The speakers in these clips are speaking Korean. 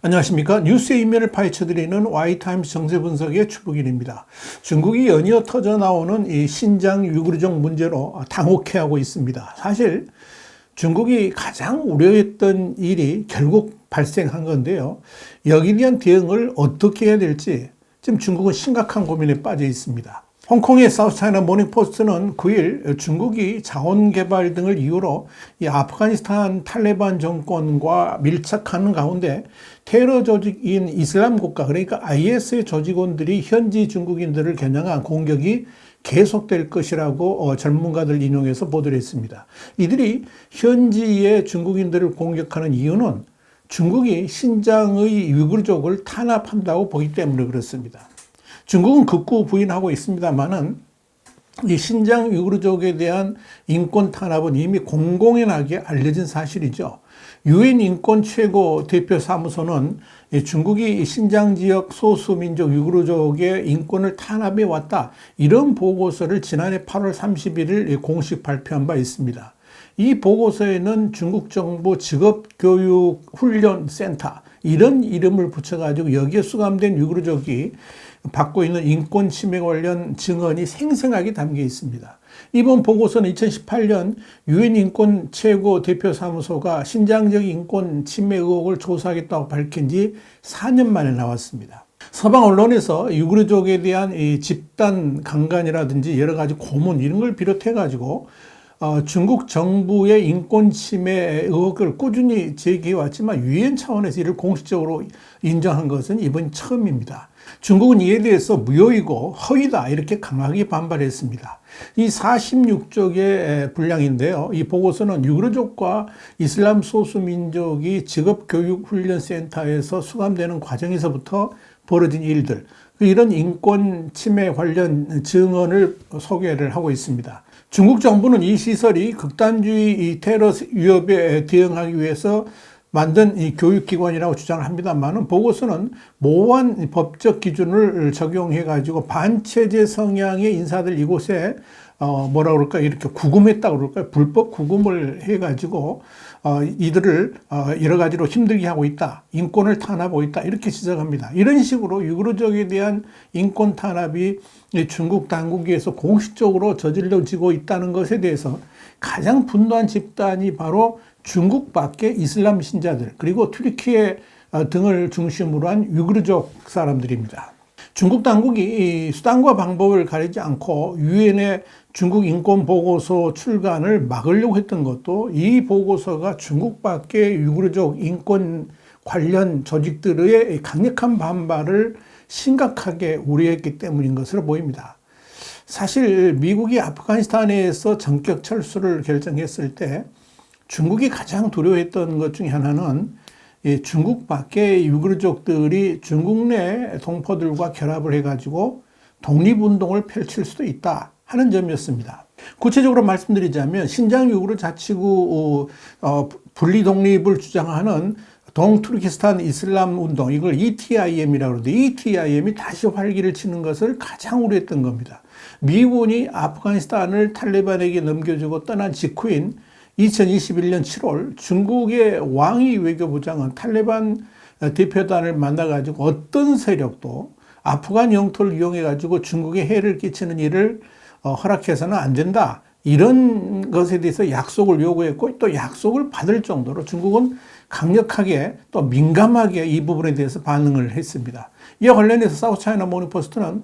안녕하십니까. 뉴스의 이면을 파헤쳐드리는 와이타임스 정세분석의 추복일입니다. 중국이 연이어 터져나오는 이 신장 위구르족 문제로 당혹해하고 있습니다. 사실 중국이 가장 우려했던 일이 결국 발생한 건데요. 여기에 대한 대응을 어떻게 해야 될지 지금 중국은 심각한 고민에 빠져 있습니다. 홍콩의 사우스차이나 모닝포스트는 9일 중국이 자원개발 등을 이유로 이 아프가니스탄 탈레반 정권과 밀착하는 가운데 테러 조직인 이슬람 국가, 그러니까 IS의 조직원들이 현지 중국인들을 겨냥한 공격이 계속될 것이라고 전문가들 인용해서 보도를 했습니다. 이들이 현지의 중국인들을 공격하는 이유는 중국이 신장의 위구르족을 탄압한다고 보기 때문에 그렇습니다. 중국은 극구 부인하고 있습니다만은 이 신장 위구르족에 대한 인권 탄압은 이미 공공연하게 알려진 사실이죠. 유엔 인권 최고 대표 사무소는 중국이 신장 지역 소수민족 위구르족의 인권을 탄압해 왔다, 이런 보고서를 지난해 8월 31일 공식 발표한 바 있습니다. 이 보고서에는 중국 정부 직업교육훈련센터, 이런 이름을 붙여가지고 여기에 수감된 위구르족이 받고 있는 인권 침해 관련 증언이 생생하게 담겨 있습니다. 이번 보고서는 2018년 유엔 인권 최고 대표 사무소가 신장적 인권 침해 의혹을 조사하겠다고 밝힌 지 4년 만에 나왔습니다. 서방 언론에서 위구르족에 대한 이 집단 강간이라든지 여러 가지 고문 이런 걸 비롯해 가지고 중국 정부의 인권 침해 의혹을 꾸준히 제기해 왔지만 유엔 차원에서 이를 공식적으로 인정한 것은 이번이 처음입니다. 중국은 이에 대해서 무효이고 허위다, 이렇게 강하게 반발했습니다. 이 46쪽의 분량인데요. 이 보고서는 위구르족과 이슬람 소수민족이 직업교육훈련센터에서 수감되는 과정에서부터 벌어진 일들, 이런 인권 침해 관련 증언을 소개를 하고 있습니다. 중국 정부는 이 시설이 극단주의 테러 위협에 대응하기 위해서 만든 이 교육기관이라고 주장을 합니다만, 보고서는 모호한 법적 기준을 적용해 가지고 반체제 성향의 인사들 이곳에 뭐라 그럴까, 이렇게 구금했다고 그럴까요? 불법 구금을 해 가지고 이들을 여러 가지로 힘들게 하고 있다, 인권을 탄압하고 있다, 이렇게 지적합니다. 이런 식으로 위구르족에 대한 인권 탄압이 중국 당국에서 공식적으로 저질러지고 있다는 것에 대해서 가장 분노한 집단이 바로 중국 밖의 이슬람 신자들, 그리고 튀르키예 등을 중심으로 한 위구르족 사람들입니다. 중국 당국이 수단과 방법을 가리지 않고 유엔의 중국 인권 보고서 출간을 막으려고 했던 것도 이 보고서가 중국 밖의 위구르족 인권 관련 조직들의 강력한 반발을 심각하게 우려했기 때문인 것으로 보입니다. 사실 미국이 아프가니스탄에서 전격 철수를 결정했을 때 중국이 가장 두려워했던 것 중에 하나는 중국 밖의 위구르족들이 중국 내 동포들과 결합을 해가지고 독립운동을 펼칠 수도 있다 하는 점이었습니다. 구체적으로 말씀드리자면 신장 위구르 자치구 분리 독립을 주장하는 동투르키스탄 이슬람 운동, 이걸 ETIM이라고 그러는데, ETIM이 다시 활기를 치는 것을 가장 우려했던 겁니다. 미군이 아프가니스탄을 탈레반에게 넘겨주고 떠난 직후인 2021년 7월 중국의 왕이 외교부장은 탈레반 대표단을 만나가지고 어떤 세력도 아프간 영토를 이용해가지고 중국에 해를 끼치는 일을 허락해서는 안 된다, 이런 것에 대해서 약속을 요구했고, 또 약속을 받을 정도로 중국은 강력하게 또 민감하게 이 부분에 대해서 반응을 했습니다. 이와 관련해서 사우스차이나 모닝포스트는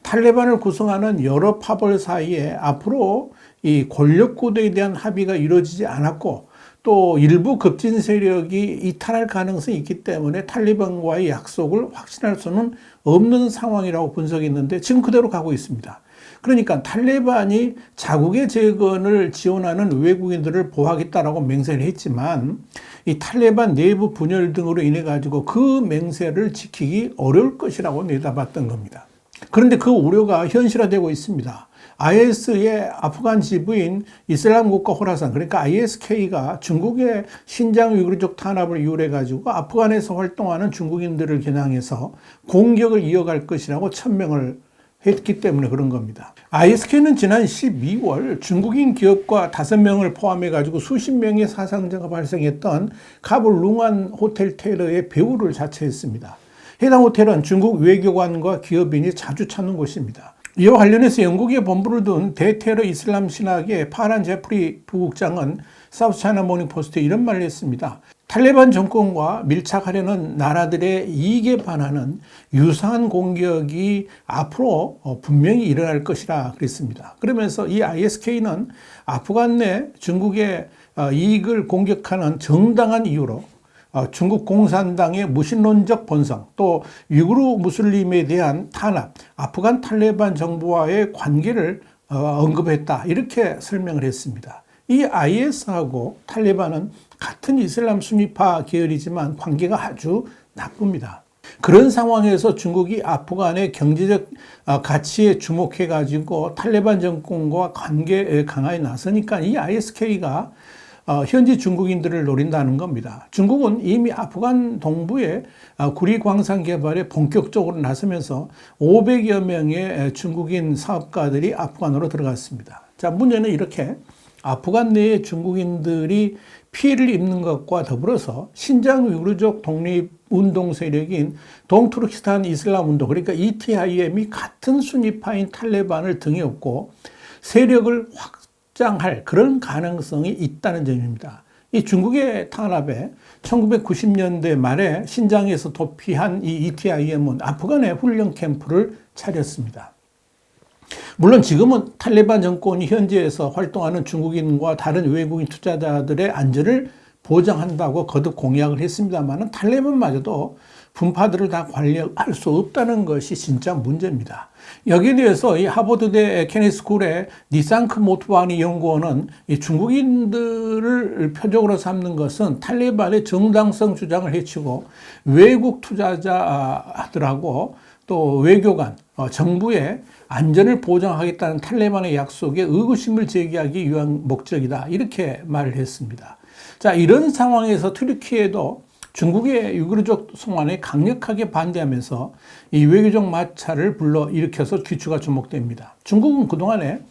탈레반을 구성하는 여러 파벌 사이에 앞으로 이 권력구도에 대한 합의가 이루어지지 않았고, 또 일부 급진 세력이 이탈할 가능성이 있기 때문에 탈레반과의 약속을 확신할 수는 없는 상황이라고 분석했는데 지금 그대로 가고 있습니다. 그러니까 탈레반이 자국의 재건을 지원하는 외국인들을 보호하겠다라고 맹세를 했지만 이 탈레반 내부 분열 등으로 인해 가지고 그 맹세를 지키기 어려울 것이라고 내다봤던 겁니다. 그런데 그 우려가 현실화되고 있습니다. IS의 아프간 지부인 이슬람 국가 호라산, 그러니까 ISK가 중국의 신장 위구르족 탄압을 이유로 해가지고 아프간에서 활동하는 중국인들을 겨냥해서 공격을 이어갈 것이라고 천명을 했기 때문에 그런 겁니다. ISK는 지난 12월 중국인 기업가 5명을 포함해가지고 수십 명의 사상자가 발생했던 카불 룽안 호텔 테러의 배후를 자처했습니다. 해당 호텔은 중국 외교관과 기업인이 자주 찾는 곳입니다. 이와 관련해서 영국에 본부를 둔 대테러 이슬람 신학의 파란 제프리 부국장은 사우스 차이나 모닝 포스트에 이런 말을 했습니다. 탈레반 정권과 밀착하려는 나라들의 이익에 반하는 유사한 공격이 앞으로 분명히 일어날 것이라 그랬습니다. 그러면서 이 ISK는 아프간 내 중국의 이익을 공격하는 정당한 이유로 중국 공산당의 무신론적 본성, 또 위구르 무슬림에 대한 탄압, 아프간 탈레반 정부와의 관계를 언급했다. 이렇게 설명을 했습니다. 이 IS하고 탈레반은 같은 이슬람 순위파 계열이지만 관계가 아주 나쁩니다. 그런 상황에서 중국이 아프간의 경제적 가치에 주목해가지고 탈레반 정권과 관계 강화에 나서니까 이 ISK가 현지 중국인들을 노린다는 겁니다. 중국은 이미 아프간 동부의 구리 광산 개발에 본격적으로 나서면서 500여 명의 중국인 사업가들이 아프간으로 들어갔습니다. 자, 문제는 이렇게 아프간 내의 중국인들이 피해를 입는 것과 더불어서 신장 위구르족 독립운동 세력인 동투르키스탄 이슬람운동, 그러니까 ETIM이 같은 순위파인 탈레반을 등에 업고 세력을 확장할 그런 가능성이 있다는 점입니다. 이 중국의 탄압에 1990년대 말에 신장에서 도피한 이 ETIM은 아프간의 훈련 캠프를 차렸습니다. 물론 지금은 탈레반 정권이 현지에서 활동하는 중국인과 다른 외국인 투자자들의 안전을 보장한다고 거듭 공약을 했습니다만 탈레반마저도 분파들을 다 관리할 수 없다는 것이 진짜 문제입니다. 여기에 대해서 이 하버드대 케네스쿨의 니상크 모트바니 연구원은 이 중국인들을 표적으로 삼는 것은 탈레반의 정당성 주장을 해치고 외국 투자자들하고 또 외교관, 정부의 안전을 보장하겠다는 탈레반의 약속에 의구심을 제기하기 위한 목적이다. 이렇게 말을 했습니다. 자, 이런 상황에서 튀르키예도 중국의 위구르족 송환에 강력하게 반대하면서 이 외교적 마찰을 불러일으켜서 귀추가 주목됩니다. 중국은 그동안에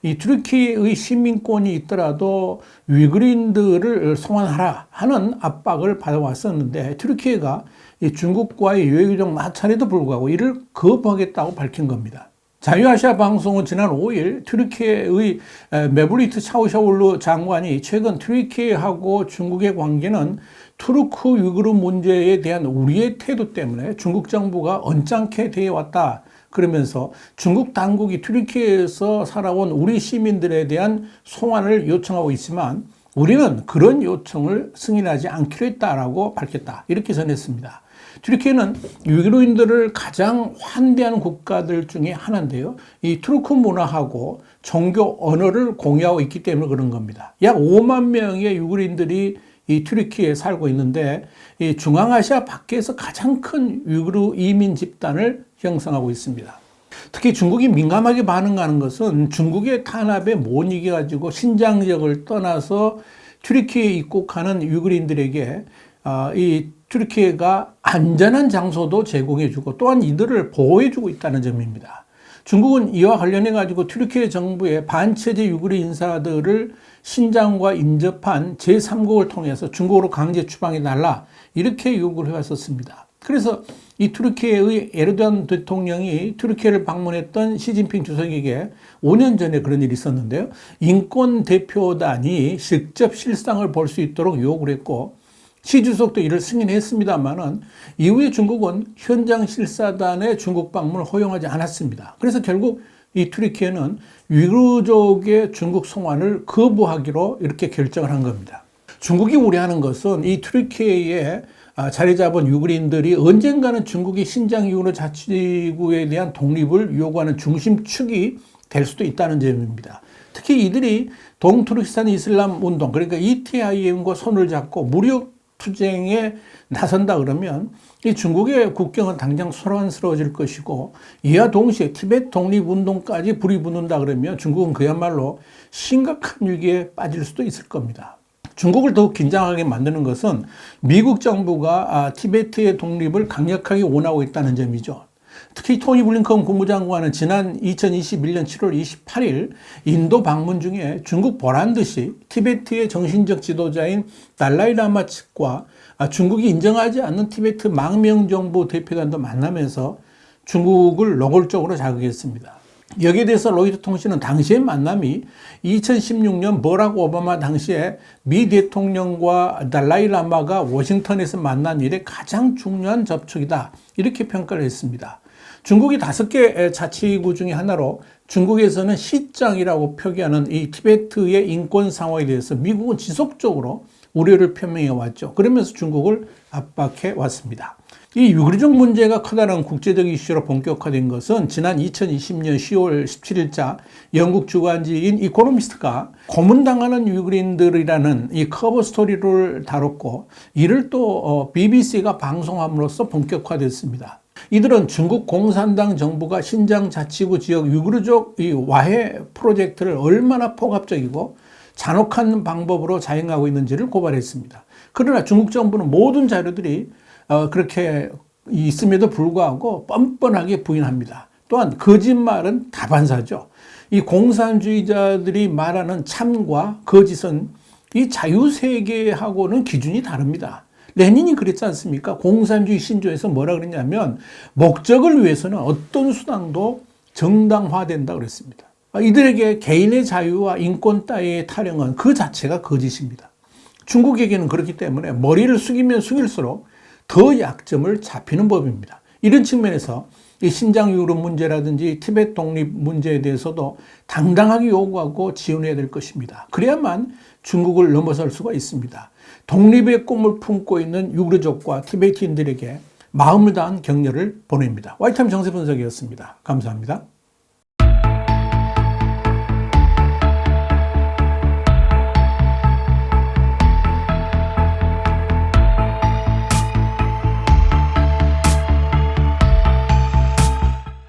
이 튀르키예의 시민권이 있더라도 위구르인들을 송환하라 하는 압박을 받아왔었는데 튀르키예가 이 중국과의 외교적 마찰에도 불구하고 이를 거부하겠다고 밝힌 겁니다. 자유아시아 방송은 지난 5일 튀르키예의 메블리트 차우샤올루 장관이 최근 튀르키예하고 중국의 관계는 투르크 위구르 문제에 대한 우리의 태도 때문에 중국 정부가 언짢게 대해왔다. 그러면서 중국 당국이 튀르키예에서 살아온 우리 시민들에 대한 송환을 요청하고 있지만 우리는 그런 요청을 승인하지 않기로 했다라고 밝혔다. 이렇게 전했습니다. 튀르키예는 위구르인들을 가장 환대하는 국가들 중에 하나인데요. 이 투르크 문화하고 종교 언어를 공유하고 있기 때문에 그런 겁니다. 약 5만 명의 위구르인들이 이 튀르키예에 살고 있는데 이 중앙아시아 밖에서 가장 큰 위구르 이민 집단을 형성하고 있습니다. 특히 중국이 민감하게 반응하는 것은 중국의 탄압에 못 이겨가지고 신장 지역을 떠나서 튀르키예에 입국하는 위구르인들에게 이 튀르키예가 안전한 장소도 제공해주고 또한 이들을 보호해주고 있다는 점입니다. 중국은 이와 관련해가지고 튀르키예 정부의 반체제 위구르 인사들을 신장과 인접한 제3국을 통해서 중국으로 강제 추방해달라 이렇게 요구를 해왔었습니다. 그래서 이 튀르키예의 에르도안 대통령이 튀르키예를 방문했던 시진핑 주석에게 5년 전에 그런 일이 있었는데요. 인권 대표단이 직접 실상을 볼 수 있도록 요구를 했고 시 주석도 이를 승인했습니다만은 이후에 중국은 현장 실사단의 중국 방문을 허용하지 않았습니다. 그래서 결국 이 튀르키예는 위구르족의 중국 송환을 거부하기로 이렇게 결정을 한 겁니다. 중국이 우려하는 것은 이 튀르키예에 자리 잡은 위구르인들이 언젠가는 중국이 신장 위구르 자치구에 대한 독립을 요구하는 중심축이 될 수도 있다는 점입니다. 특히 이들이 동투르키스탄 이슬람 운동, 그러니까 ETIM과 손을 잡고 무력 투쟁에 나선다 그러면 이 중국의 국경은 당장 소란스러워질 것이고 이와 동시에 티베트 독립운동까지 불이 붙는다 그러면 중국은 그야말로 심각한 위기에 빠질 수도 있을 겁니다. 중국을 더욱 긴장하게 만드는 것은 미국 정부가 티베트의 독립을 강력하게 원하고 있다는 점이죠. 특히 토니 블링컨 국무장관은 지난 2021년 7월 28일 인도 방문 중에 중국 보란 듯이 티베트의 정신적 지도자인 달라이라마 측과 중국이 인정하지 않는 티베트 망명정부 대표단도 만나면서 중국을 노골적으로 자극했습니다. 여기에 대해서 로이터 통신은 당시의 만남이 2016년 버락 오바마 당시에 미 대통령과 달라이라마가 워싱턴에서 만난 일의 가장 중요한 접촉이다, 이렇게 평가를 했습니다. 중국이 5개 자치구 중에 하나로 중국에서는 시장이라고 표기하는 이 티베트의 인권 상황에 대해서 미국은 지속적으로 우려를 표명해 왔죠. 그러면서 중국을 압박해 왔습니다. 이 유구르족 문제가 커다란 국제적 이슈로 본격화된 것은 지난 2020년 10월 17일자 영국 주간지인 이코노미스트가 고문당하는 유구인들이라는 이 커버 스토리를 다뤘고, 이를 또 BBC가 방송함으로써 본격화됐습니다. 이들은 중국 공산당 정부가 신장 자치구 지역 유구르족 이 와해 프로젝트를 얼마나 폭압적이고 잔혹한 방법으로 자행하고 있는지를 고발했습니다. 그러나 중국 정부는 모든 자료들이 그렇게 있음에도 불구하고 뻔뻔하게 부인합니다. 또한 거짓말은 다반사죠. 이 공산주의자들이 말하는 참과 거짓은 이 자유세계하고는 기준이 다릅니다. 레닌이 그랬지 않습니까? 공산주의 신조에서 뭐라 그랬냐면 목적을 위해서는 어떤 수단도 정당화된다 그랬습니다. 이들에게 개인의 자유와 인권 따위의 타령은 그 자체가 거짓입니다. 중국에게는 그렇기 때문에 머리를 숙이면 숙일수록 더 약점을 잡히는 법입니다. 이런 측면에서 이 신장 유구르 문제라든지 티베트 독립 문제에 대해서도 당당하게 요구하고 지원해야 될 것입니다. 그래야만 중국을 넘어설 수가 있습니다. 독립의 꿈을 품고 있는 유구르족과 티베트인들에게 마음을 다한 격려를 보냅니다. 와이타임 정세분석이었습니다. 감사합니다.